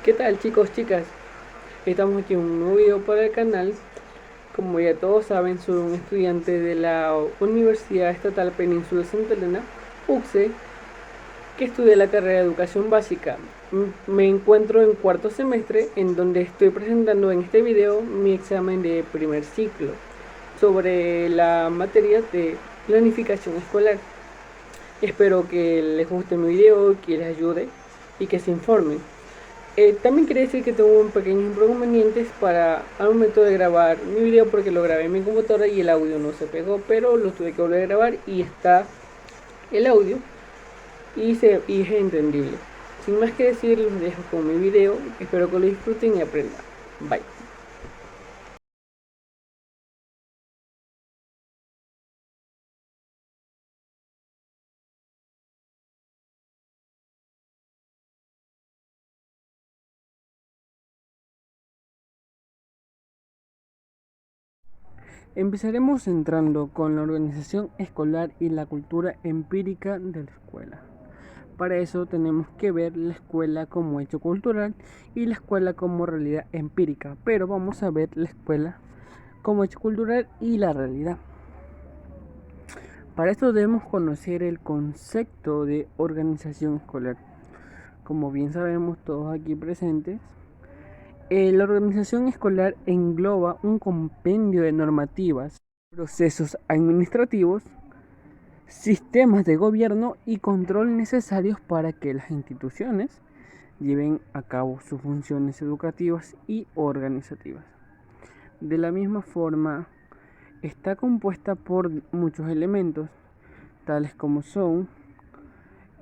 ¿Qué tal, chicos, chicas? Estamos aquí en un nuevo video para el canal. Como ya todos saben, soy un estudiante de la Universidad Estatal Península Santa Elena, UCSE, que estudia la carrera de Educación Básica. Me encuentro en cuarto semestre, en donde estoy presentando en este video mi examen de primer ciclo sobre la materia de planificación escolar. Espero que les guste mi video, que les ayude y que se informen. También quería decir que tengo un pequeños inconvenientes para al momento de grabar mi video, porque lo grabé en mi computadora y el audio no se pegó, pero lo tuve que volver a grabar y está el audio y es entendible. Sin más que decir, los dejo con mi video. Espero que lo disfruten y aprendan. Bye. Empezaremos entrando con la organización escolar y la cultura empírica de la escuela. Para eso tenemos que ver la escuela como hecho cultural y la escuela como realidad empírica, pero vamos a ver la escuela como hecho cultural y la realidad. Para esto debemos conocer el concepto de organización escolar. Como bien sabemos todos aquí presentes, la organización escolar engloba un compendio de normativas, procesos administrativos, sistemas de gobierno y control necesarios para que las instituciones lleven a cabo sus funciones educativas y organizativas. De la misma forma, está compuesta por muchos elementos, tales como son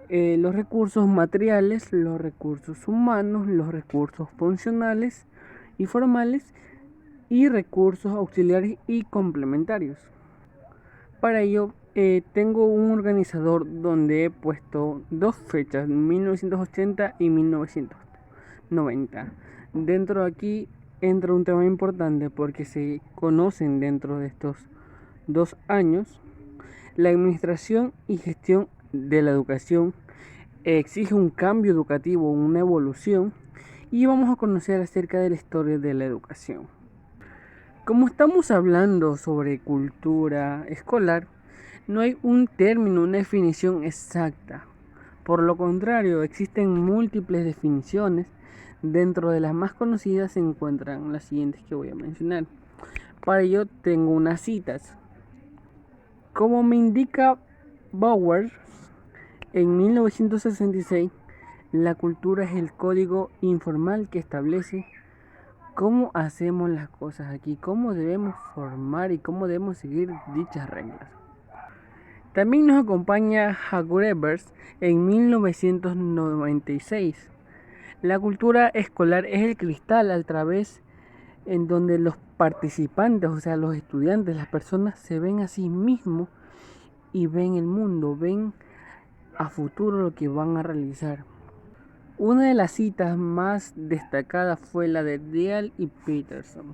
los recursos materiales, los recursos humanos, los recursos funcionales y formales y recursos auxiliares y complementarios. Para ello, tengo un organizador donde he puesto dos fechas, 1980 y 1990. Dentro de aquí entra un tema importante porque se conocen dentro de estos 2 años la administración y gestión de la educación exige un cambio educativo, una evolución, y vamos a conocer acerca de la historia de la educación. Como estamos hablando sobre cultura escolar, no hay un término, una definición exacta. Por lo contrario, existen múltiples definiciones. Dentro de las más conocidas se encuentran las siguientes que voy a mencionar. Para ello tengo unas citas. Como me indica Bauer, en 1966, la cultura es el código informal que establece cómo hacemos las cosas aquí, cómo debemos formar y cómo debemos seguir dichas reglas. También nos acompaña Hague-Evers en 1996. La cultura escolar es el cristal a través en donde los participantes, o sea, los estudiantes, las personas se ven a sí mismos y ven el mundo, ven a futuro lo que van a realizar. Una de las citas más destacadas fue la de Deal y Peterson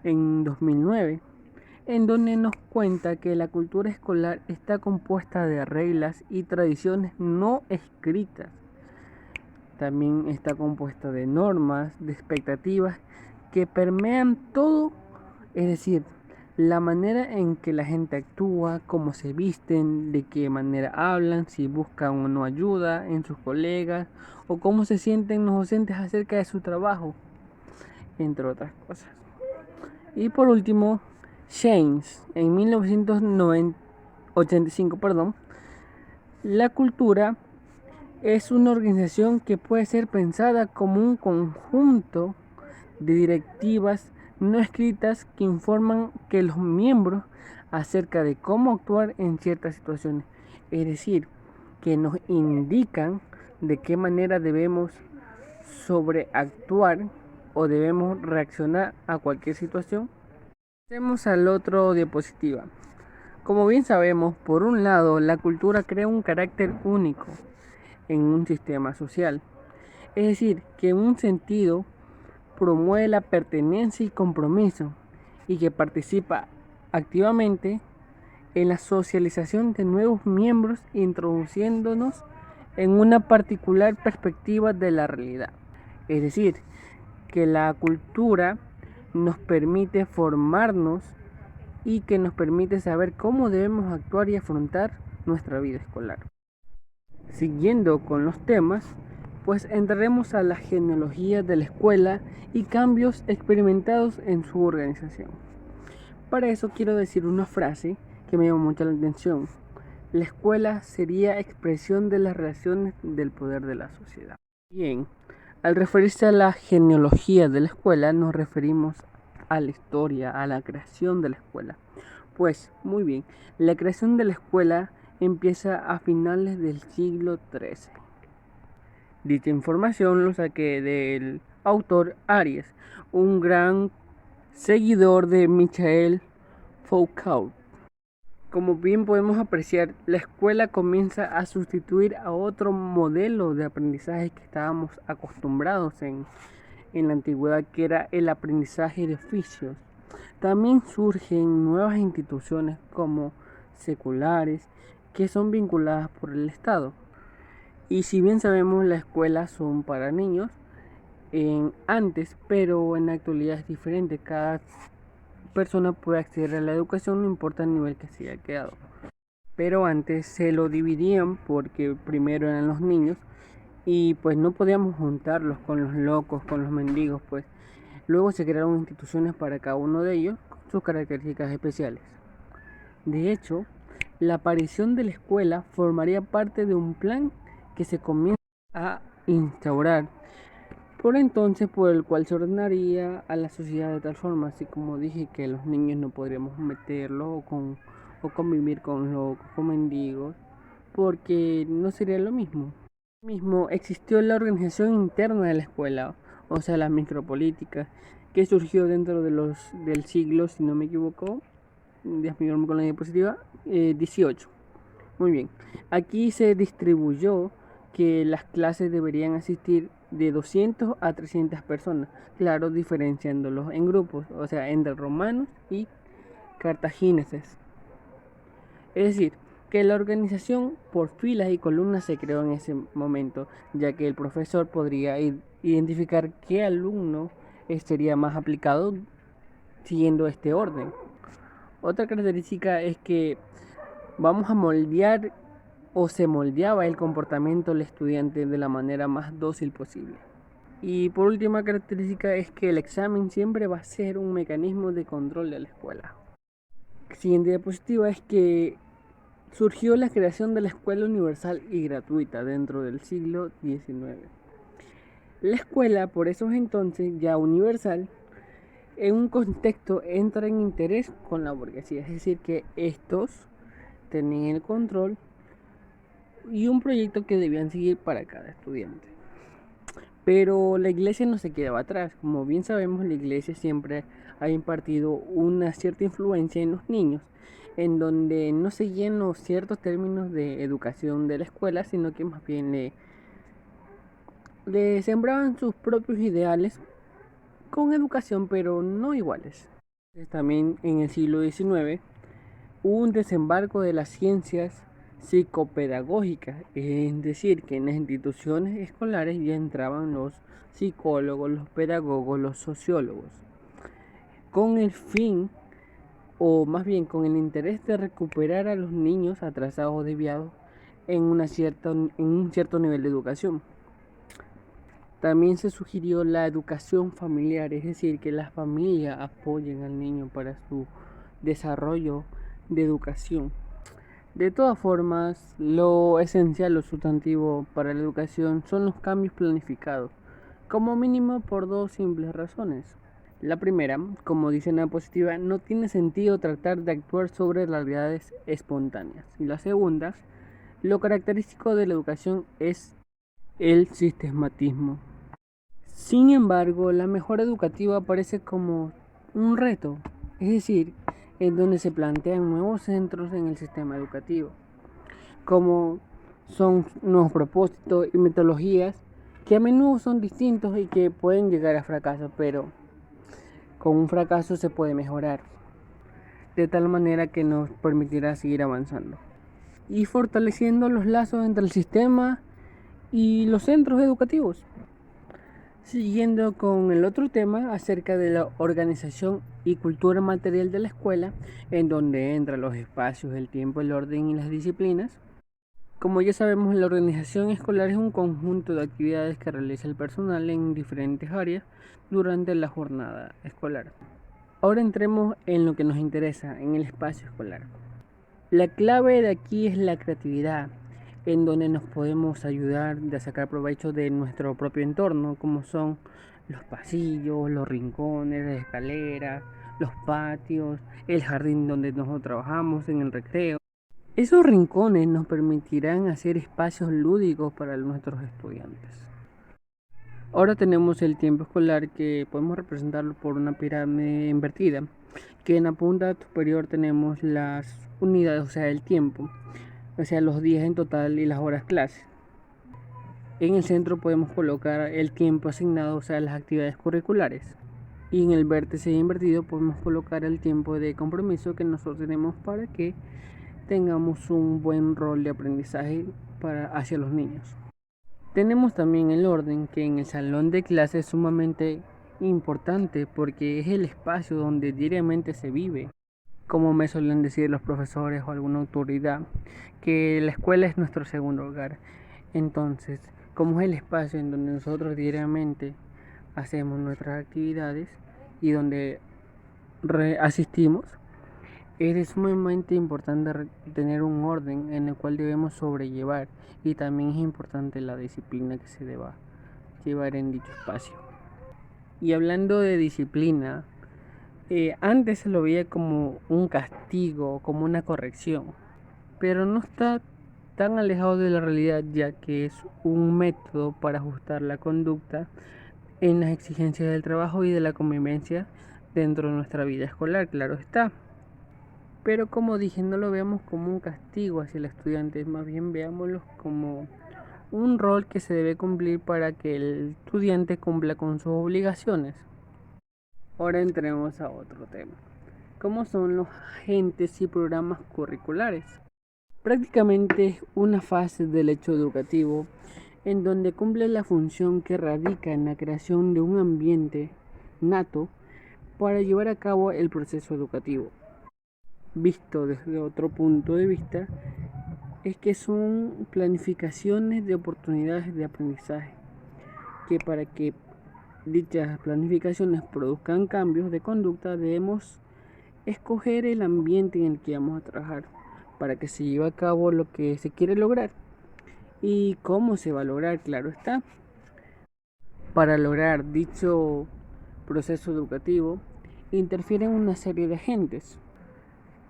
en 2009, en donde nos cuenta que la cultura escolar está compuesta de reglas y tradiciones no escritas. También está compuesta de normas, de expectativas que permean todo, es decir, la manera en que la gente actúa, cómo se visten, de qué manera hablan, si buscan o no ayuda en sus colegas, o cómo se sienten los docentes acerca de su trabajo, entre otras cosas. Y por último, James, en 1985, la cultura es una organización que puede ser pensada como un conjunto de directivas no escritas que informan que los miembros acerca de cómo actuar en ciertas situaciones. Es decir, que nos indican de qué manera debemos sobreactuar o debemos reaccionar a cualquier situación. Pasemos al otro diapositiva. Como bien sabemos, por un lado, la cultura crea un carácter único en un sistema social. Es decir, que en un sentido promueve la pertenencia y compromiso y que participa activamente en la socialización de nuevos miembros, introduciéndonos en una particular perspectiva de la realidad. Es decir, que la cultura nos permite formarnos y que nos permite saber cómo debemos actuar y afrontar nuestra vida escolar. Siguiendo con los temas, pues entraremos a la genealogía de la escuela y cambios experimentados en su organización. Para eso quiero decir una frase que me llamó mucho la atención. La escuela sería expresión de las relaciones del poder de la sociedad. Bien, al referirse a la genealogía de la escuela, nos referimos a la historia, a la creación de la escuela. Pues, muy bien, la creación de la escuela empieza a finales del siglo XIII. Dicha información lo saqué del autor Aries, un gran seguidor de Michel Foucault. Como bien podemos apreciar, la escuela comienza a sustituir a otro modelo de aprendizaje que estábamos acostumbrados en la antigüedad, que era el aprendizaje de oficios. También surgen nuevas instituciones como seculares que son vinculadas por el Estado. Y si bien sabemos, las escuelas son para niños antes, pero en la actualidad es diferente. Cada persona puede acceder a la educación, no importa el nivel que se haya quedado. Pero antes se lo dividían porque primero eran los niños y pues no podíamos juntarlos con los locos, con los mendigos, pues luego se crearon instituciones para cada uno de ellos con sus características especiales. De hecho, la aparición de la escuela formaría parte de un plan que se comienza a instaurar por entonces, por el cual se ordenaría a la sociedad de tal forma, así como dije, que los niños no podríamos meterlos o convivir con locos, con mendigos, porque no sería lo mismo. Mismo existió la organización interna de la escuela, o sea, la micropolítica, que surgió dentro del siglo, si no me equivoco, déjame con la diapositiva, 18. Muy bien, aquí se distribuyó que las clases deberían asistir de 200 a 300 personas, claro, diferenciándolos en grupos, o sea, entre romanos y cartagineses. Es decir, que la organización por filas y columnas se creó en ese momento, ya que el profesor podría identificar qué alumno sería más aplicado siguiendo este orden. Otra característica es que vamos a moldear o se moldeaba el comportamiento del estudiante de la manera más dócil posible. Y por última característica es que el examen siempre va a ser un mecanismo de control de la escuela. Siguiente diapositiva es que surgió la creación de la escuela universal y gratuita dentro del siglo XIX. La escuela, por esos entonces ya universal, en un contexto entra en interés con la burguesía, es decir, que estos tenían el control y un proyecto que debían seguir para cada estudiante. Pero la iglesia no se quedaba atrás. Como bien sabemos, la iglesia siempre ha impartido una cierta influencia en los niños, en donde no seguían los ciertos términos de educación de la escuela, sino que más bien le sembraban sus propios ideales con educación, pero no iguales. También en el siglo XIX hubo un desembarco de las ciencias psicopedagógicas, es decir, que en las instituciones escolares ya entraban los psicólogos, los pedagogos, los sociólogos, con el fin, o más bien con el interés de recuperar a los niños atrasados o desviados en un cierto nivel de educación. También se sugirió la educación familiar, es decir, que las familias apoyen al niño para su desarrollo de educación. De todas formas, lo esencial, lo sustantivo para la educación son los cambios planificados, como mínimo por dos simples razones. La primera, como dice en la diapositiva, no tiene sentido tratar de actuar sobre realidades espontáneas. Y la segunda, lo característico de la educación es el sistematismo. Sin embargo, la mejora educativa aparece como un reto, es decir, en donde se plantean nuevos centros en el sistema educativo, como son nuevos propósitos y metodologías que a menudo son distintos y que pueden llegar a fracaso, pero con un fracaso se puede mejorar, de tal manera que nos permitirá seguir avanzando y fortaleciendo los lazos entre el sistema y los centros educativos. Siguiendo con el otro tema acerca de la organización y cultura material de la escuela, en donde entran los espacios, el tiempo, el orden y las disciplinas. Como ya sabemos, la organización escolar es un conjunto de actividades que realiza el personal en diferentes áreas durante la jornada escolar. Ahora entremos en lo que nos interesa, en el espacio escolar. La clave de aquí es la creatividad, en donde nos podemos ayudar a sacar provecho de nuestro propio entorno, como son los pasillos, los rincones, las escaleras, los patios, el jardín donde nosotros trabajamos, en el recreo. Esos rincones nos permitirán hacer espacios lúdicos para nuestros estudiantes. Ahora tenemos el tiempo escolar, que podemos representarlo por una pirámide invertida, que en la punta superior tenemos las unidades, o sea, el tiempo, o sea, los días en total y las horas clase. En el centro podemos colocar el tiempo asignado, o sea, las actividades curriculares. Y en el vértice invertido podemos colocar el tiempo de compromiso que nosotros tenemos para que tengamos un buen rol de aprendizaje hacia los niños. Tenemos también el orden, que en el salón de clase es sumamente importante porque es el espacio donde diariamente se vive. Como me suelen decir los profesores o alguna autoridad, que la escuela es nuestro segundo hogar. Entonces, como es el espacio en donde nosotros diariamente hacemos nuestras actividades y donde asistimos, es sumamente importante tener un orden en el cual debemos sobrellevar, y también es importante la disciplina que se deba llevar en dicho espacio. Y hablando de disciplina, antes se lo veía como un castigo, como una corrección, pero no está tan alejado de la realidad, ya que es un método para ajustar la conducta en las exigencias del trabajo y de la convivencia dentro de nuestra vida escolar, claro está. Pero como dije, no lo veamos como un castigo hacia el estudiante, más bien veámoslo como un rol que se debe cumplir para que el estudiante cumpla con sus obligaciones. Ahora entremos a otro tema. ¿Cómo son los agentes y programas curriculares? Prácticamente es una fase del hecho educativo en donde cumple la función que radica en la creación de un ambiente nato para llevar a cabo el proceso educativo. Visto desde otro punto de vista, es que son planificaciones de oportunidades de aprendizaje, que para que dichas planificaciones produzcan cambios de conducta debemos escoger el ambiente en el que vamos a trabajar para que se lleve a cabo lo que se quiere lograr. ¿Y cómo se va a lograr? Claro está. Para lograr dicho proceso educativo interfieren una serie de agentes,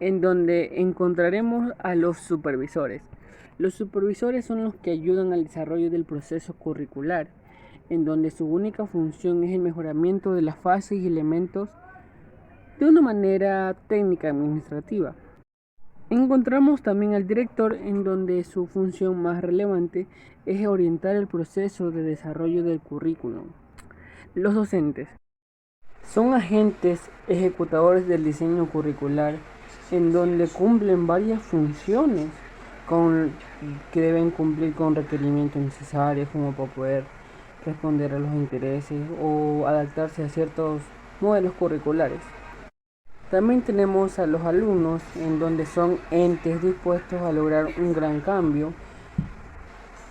en donde encontraremos a los supervisores. Los supervisores son los que ayudan al desarrollo del proceso curricular, en donde su única función es el mejoramiento de las fases y elementos de una manera técnica administrativa. Encontramos también al director, en donde su función más relevante es orientar el proceso de desarrollo del currículum. Los docentes son agentes ejecutadores del diseño curricular, en donde cumplen varias funciones que deben cumplir con requerimientos necesarios, como para poder responder a los intereses o adaptarse a ciertos modelos curriculares. También tenemos a los alumnos, en donde son entes dispuestos a lograr un gran cambio.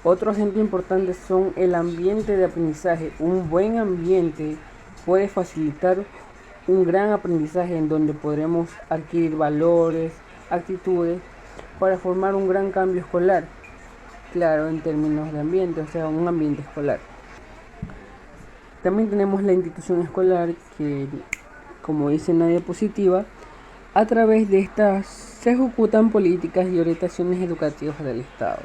Otro ejemplo importante son el ambiente de aprendizaje. Un buen ambiente puede facilitar un gran aprendizaje en donde podremos adquirir valores, actitudes para formar un gran cambio escolar. Claro, en términos de ambiente, o sea, un ambiente escolar. También tenemos la institución escolar, que, como dice en la diapositiva, a través de estas se ejecutan políticas y orientaciones educativas del Estado.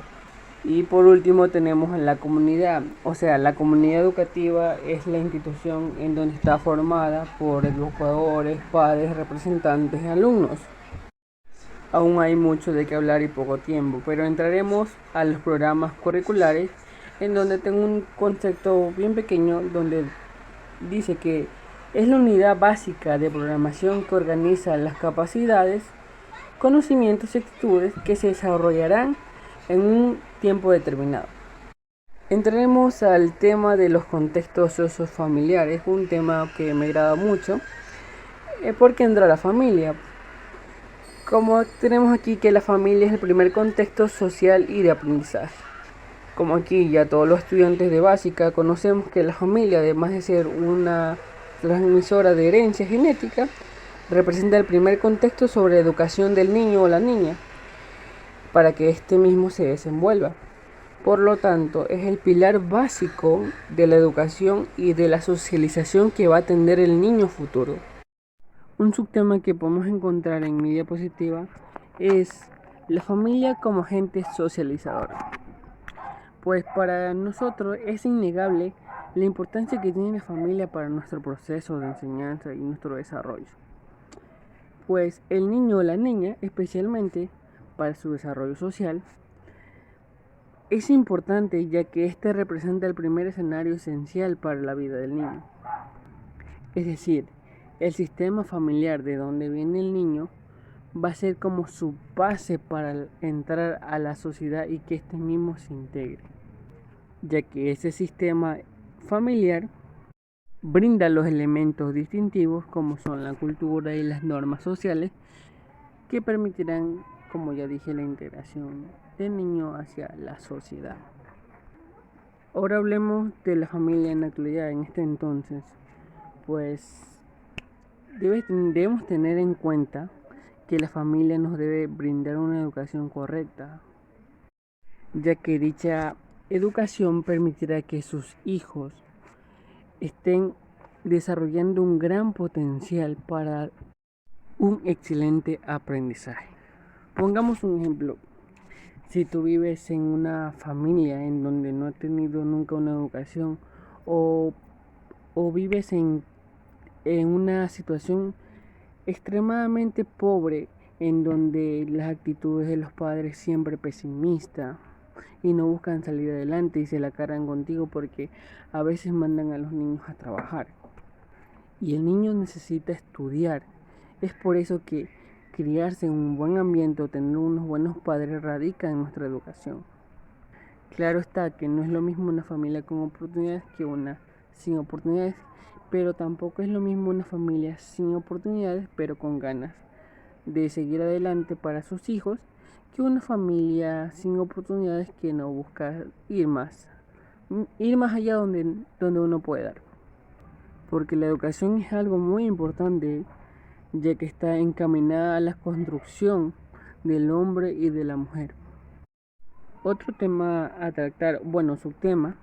Y por último tenemos a la comunidad, o sea, la comunidad educativa es la institución en donde está formada por educadores, padres, representantes y alumnos. Aún hay mucho de qué hablar y poco tiempo, pero entraremos a los programas curriculares, en donde tengo un concepto bien pequeño, donde dice que es la unidad básica de programación que organiza las capacidades, conocimientos y actitudes que se desarrollarán en un tiempo determinado. Entraremos al tema de los contextos sociofamiliares, un tema que me agrada mucho, porque entra la familia. Como tenemos aquí que la familia es el primer contexto social y de aprendizaje. Como aquí ya todos los estudiantes de básica conocemos que la familia, además de ser una transmisora de herencia genética, representa el primer contexto sobre la educación del niño o la niña, para que éste mismo se desenvuelva. Por lo tanto, es el pilar básico de la educación y de la socialización que va a tener el niño futuro. Un subtema que podemos encontrar en mi diapositiva es la familia como agente socializador. Pues para nosotros es innegable la importancia que tiene la familia para nuestro proceso de enseñanza y nuestro desarrollo. Pues el niño o la niña, especialmente para su desarrollo social, es importante ya que este representa el primer escenario esencial para la vida del niño. Es decir, el sistema familiar de donde viene el niño va a ser como su base para entrar a la sociedad y que este mismo se integre, ya que ese sistema familiar brinda los elementos distintivos como son la cultura y las normas sociales que permitirán, como ya dije, la integración del niño hacia la sociedad. Ahora hablemos de la familia en la actualidad, en este entonces. Pues debemos tener en cuenta que la familia nos debe brindar una educación correcta, ya que dicha educación permitirá que sus hijos estén desarrollando un gran potencial para un excelente aprendizaje. Pongamos un ejemplo. Si tú vives en una familia en donde no has tenido nunca una educación o, o vives en una situación extremadamente pobre en donde las actitudes de los padres siempre pesimistas y no buscan salir adelante y se la cargan contigo porque a veces mandan a los niños a trabajar y el niño necesita estudiar. Es por eso que criarse en un buen ambiente o tener unos buenos padres radica en nuestra educación. Claro está que no es lo mismo una familia con oportunidades que una sin oportunidades, pero tampoco es lo mismo una familia sin oportunidades pero con ganas de seguir adelante para sus hijos que una familia sin oportunidades que no busca ir más allá donde uno puede dar. Porque la educación es algo muy importante ya que está encaminada a la construcción del hombre y de la mujer. Otro tema a tratar, subtema,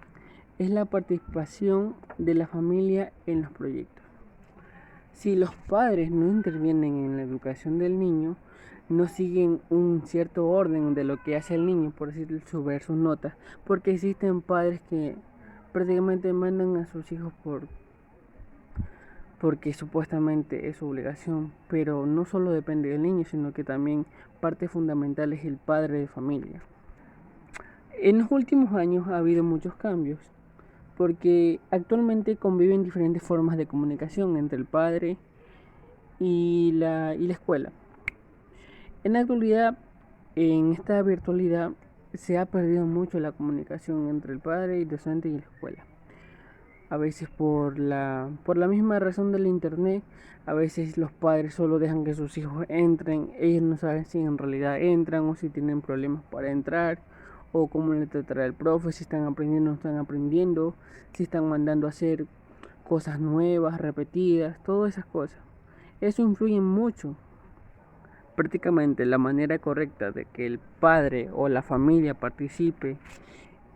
es la participación de la familia en los proyectos. Si los padres no intervienen en la educación del niño, no siguen un cierto orden de lo que hace el niño, por decir, subir sus notas, porque existen padres que prácticamente mandan a sus hijos porque supuestamente es su obligación, pero no solo depende del niño, sino que también parte fundamental es el padre de familia. En los últimos años ha habido muchos cambios, porque actualmente conviven diferentes formas de comunicación entre el padre y la escuela. En la actualidad, en esta virtualidad, se ha perdido mucho la comunicación entre el padre y el docente y la escuela. A veces por la misma razón del internet, a veces los padres solo dejan que sus hijos entren, ellos no saben si en realidad entran o si tienen problemas para entrar, o cómo le tratará el profe, si están aprendiendo o no están aprendiendo, si están mandando a hacer cosas nuevas, repetidas, todas esas cosas. Eso influye mucho. Prácticamente la manera correcta de que el padre o la familia participe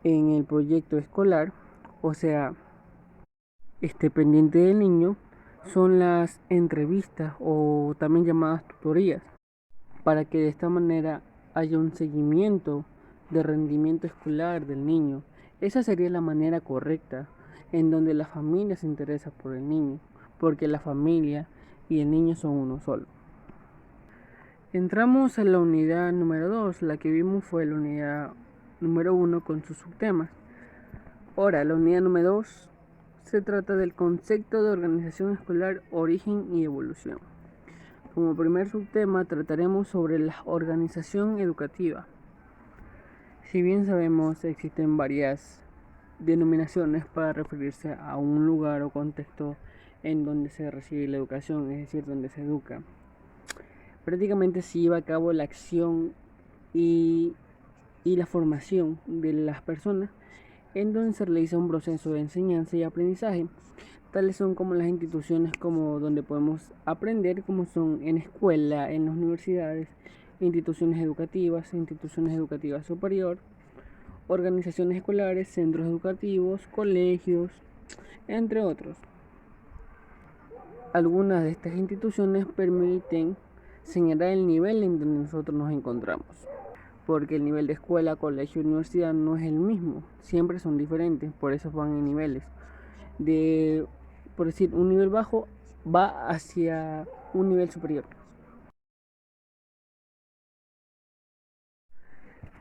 en el proyecto escolar, o sea, esté pendiente del niño, son las entrevistas o también llamadas tutorías, para que de esta manera haya un seguimiento de rendimiento escolar del niño. Esa sería la manera correcta en donde la familia se interesa por el niño, porque la familia y el niño son uno solo. Entramos a la unidad número 2, la que vimos fue la unidad número 1 con sus subtemas. Ahora, la unidad número 2 se trata del concepto de organización escolar, origen y evolución. Como primer subtema trataremos sobre la organización educativa. Si bien sabemos existen varias denominaciones para referirse a un lugar o contexto en donde se recibe la educación, es decir, donde se educa. Prácticamente se lleva a cabo la acción y la formación de las personas, en donde se realiza un proceso de enseñanza y aprendizaje. Tales son como las instituciones como donde podemos aprender, como son en escuela, en las universidades, instituciones educativas superior, organizaciones escolares, centros educativos, colegios, entre otros. Algunas de estas instituciones permiten señalar el nivel en donde nosotros nos encontramos, porque el nivel de escuela, colegio y universidad no es el mismo, siempre son diferentes, por eso van en niveles. Por decir, un nivel bajo va hacia un nivel superior.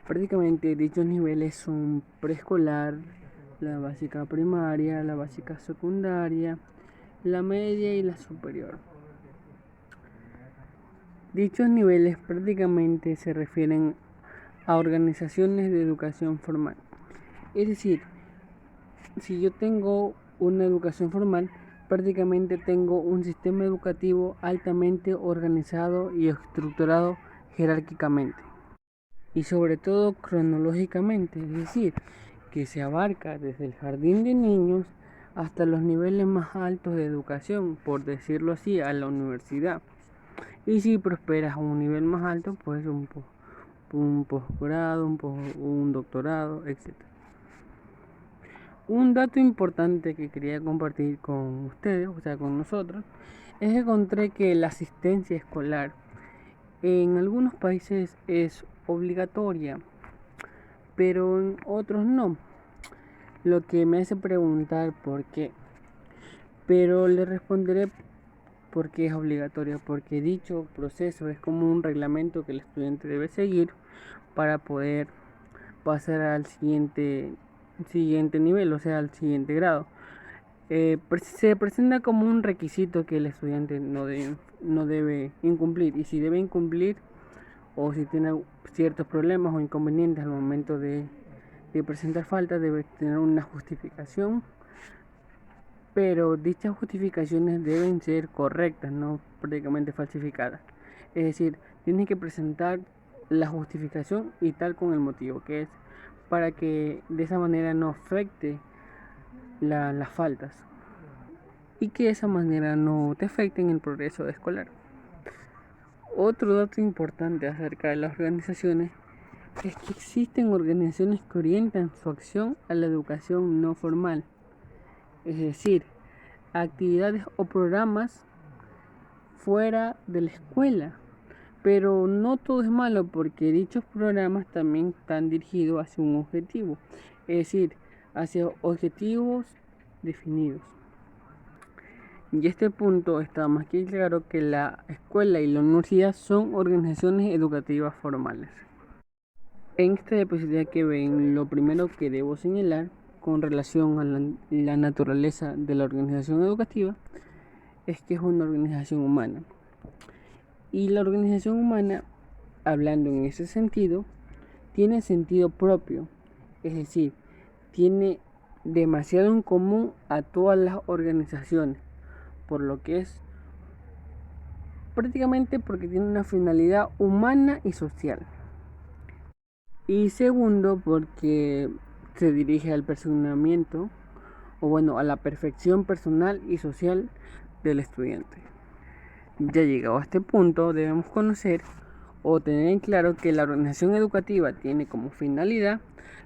Prácticamente dichos niveles son preescolar, la básica primaria, la básica secundaria, la media y la superior. Dichos niveles prácticamente se refieren a organizaciones de educación formal. Es decir, si yo tengo una educación formal, prácticamente tengo un sistema educativo altamente organizado y estructurado jerárquicamente y sobre todo cronológicamente, es decir, que se abarca desde el jardín de niños hasta los niveles más altos de educación, por decirlo así, a la universidad. Y si prosperas a un nivel más alto, pues un posgrado, un doctorado, etc. Un dato importante que quería compartir con ustedes, o sea, con nosotros, es que encontré que la asistencia escolar en algunos países es obligatoria, pero en otros no. Lo que me hace preguntar por qué. Pero le responderé por qué es obligatoria, porque dicho proceso es como un reglamento que el estudiante debe seguir para poder pasar al siguiente nivel, o sea, al siguiente grado. Se presenta como un requisito que el estudiante no debe incumplir, y si debe incumplir o si tiene ciertos problemas o inconvenientes al momento de presentar falta, debe tener una justificación, pero dichas justificaciones deben ser correctas, no prácticamente falsificadas. Es decir, tiene que presentar la justificación y tal con el motivo, que es para que de esa manera no afecte las faltas y que de esa manera no te afecten el progreso escolar. Otro dato importante acerca de las organizaciones es que existen organizaciones que orientan su acción a la educación no formal, es decir, actividades o programas fuera de la escuela. Pero no todo es malo, porque dichos programas también están dirigidos hacia un objetivo, es decir, hacia objetivos definidos. Y este punto está más que claro que la escuela y la universidad son organizaciones educativas formales. En esta diapositiva que ven, lo primero que debo señalar con relación a la naturaleza de la organización educativa es que es una organización humana. Y la organización humana, hablando en ese sentido, tiene sentido propio, es decir, tiene demasiado en común a todas las organizaciones, por lo que es prácticamente porque tiene una finalidad humana y social. Y segundo, porque se dirige al perfeccionamiento, o bueno, a la perfección personal y social del estudiante. Ya llegado a este punto, debemos conocer o tener en claro que la organización educativa tiene como finalidad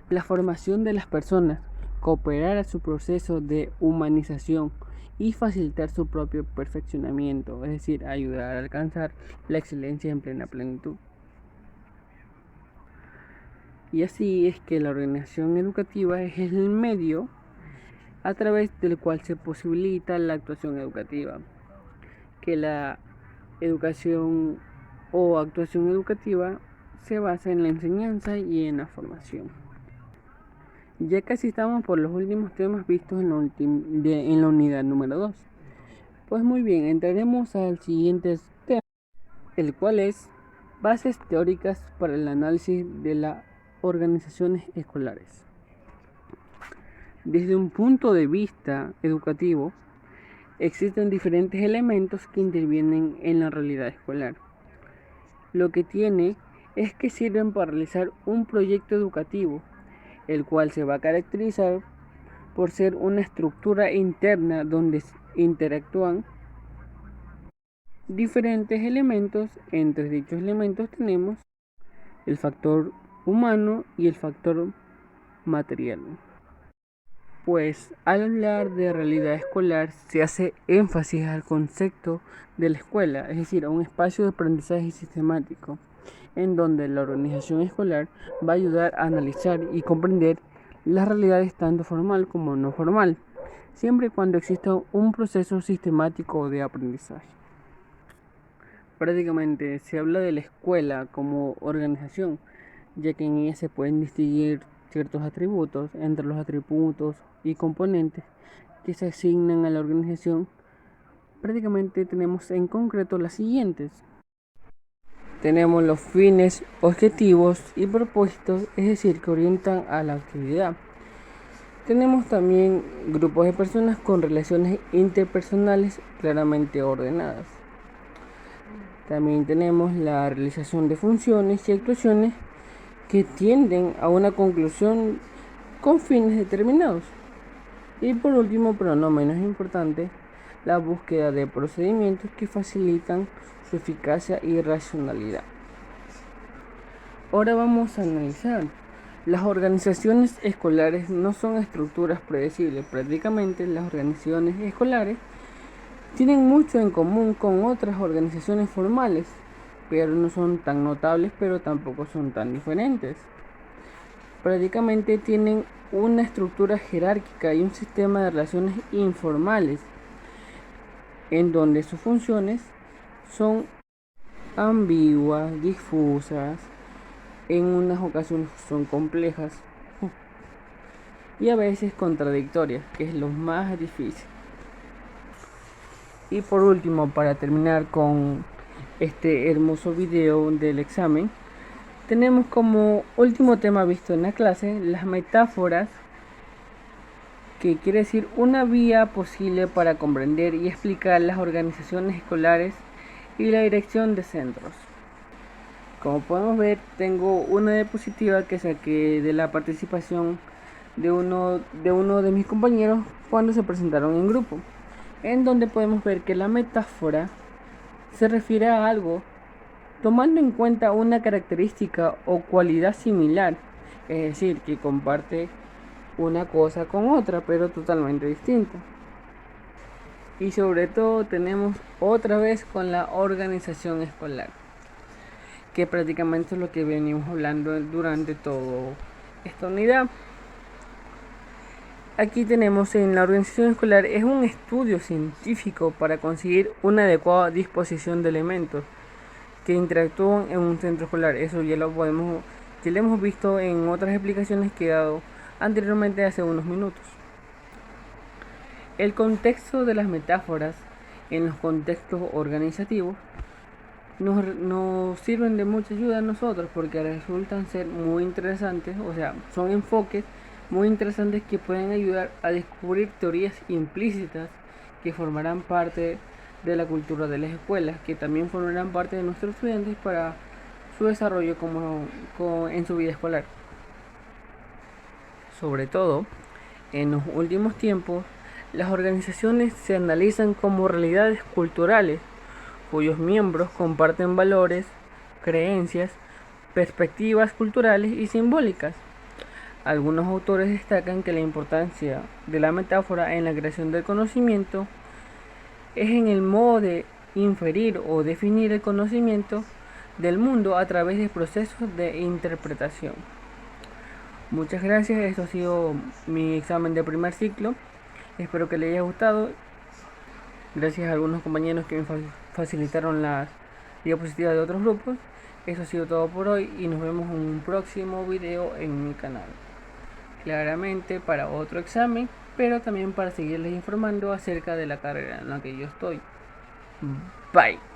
la formación de las personas, cooperar a su proceso de humanización y facilitar su propio perfeccionamiento, es decir, ayudar a alcanzar la excelencia en plena plenitud. Y así es que la organización educativa es el medio a través del cual se posibilita la actuación educativa, que la educación o actuación educativa se basa en la enseñanza y en la formación. Ya casi estamos por los últimos temas vistos en la unidad número 2. Pues muy bien, entraremos al siguiente tema, el cual es bases teóricas para el análisis de las organizaciones escolares. Desde un punto de vista educativo, existen diferentes elementos que intervienen en la realidad escolar. Lo que tiene es que sirven para realizar un proyecto educativo, el cual se va a caracterizar por ser una estructura interna donde interactúan diferentes elementos. Entre dichos elementos tenemos el factor humano y el factor material. Pues al hablar de realidad escolar se hace énfasis al concepto de la escuela, es decir, a un espacio de aprendizaje sistemático, en donde la organización escolar va a ayudar a analizar y comprender las realidades tanto formal como no formal, siempre y cuando exista un proceso sistemático de aprendizaje. Prácticamente se habla de la escuela como organización, ya que en ella se pueden distinguir ciertos atributos. Entre los atributos y componentes que se asignan a la organización, prácticamente tenemos en concreto las siguientes. Tenemos los fines, objetivos y propósitos, es decir, que orientan a la actividad. Tenemos también grupos de personas con relaciones interpersonales claramente ordenadas. También tenemos la realización de funciones y actuaciones que tienden a una conclusión con fines determinados. Y por último, pero no menos importante, la búsqueda de procedimientos que facilitan su eficacia y racionalidad. Ahora vamos a analizar. Las organizaciones escolares no son estructuras predecibles. Prácticamente las organizaciones escolares tienen mucho en común con otras organizaciones formales, pero no son tan notables, pero tampoco son tan diferentes. Prácticamente tienen una estructura jerárquica y un sistema de relaciones informales, en donde sus funciones son ambiguas, difusas, en unas ocasiones son complejas y a veces contradictorias, que es lo más difícil. Y por último, para terminar con este hermoso video del examen, tenemos como último tema visto en la clase las metáforas, que quiere decir una vía posible para comprender y explicar las organizaciones escolares y la dirección de centros. Como podemos ver, tengo una diapositiva que saqué de la participación de uno de mis compañeros cuando se presentaron en grupo, en donde podemos ver que la metáfora se refiere a algo tomando en cuenta una característica o cualidad similar, es decir, que comparte una cosa con otra, pero totalmente distinta. Y sobre todo tenemos otra vez con la organización escolar, que prácticamente es lo que venimos hablando durante toda esta unidad. Aquí tenemos en la organización escolar es un estudio científico para conseguir una adecuada disposición de elementos que interactúan en un centro escolar. Eso ya lo hemos visto en otras explicaciones que he dado anteriormente hace unos minutos. El contexto de las metáforas en los contextos organizativos nos sirven de mucha ayuda a nosotros, porque resultan ser muy interesantes, o sea, son enfoques muy interesantes que pueden ayudar a descubrir teorías implícitas que formarán parte de la cultura de las escuelas, que también formarán parte de nuestros estudiantes para su desarrollo en su vida escolar. Sobre todo, en los últimos tiempos, las organizaciones se analizan como realidades culturales cuyos miembros comparten valores, creencias, perspectivas culturales y simbólicas. Algunos autores destacan que la importancia de la metáfora en la creación del conocimiento es en el modo de inferir o definir el conocimiento del mundo a través de procesos de interpretación. Muchas gracias, esto ha sido mi examen de primer ciclo. Espero que les haya gustado. Gracias a algunos compañeros que me facilitaron las diapositivas de otros grupos. Eso ha sido todo por hoy y nos vemos en un próximo video en mi canal. Claramente para otro examen, pero también para seguirles informando acerca de la carrera en la que yo estoy. Bye.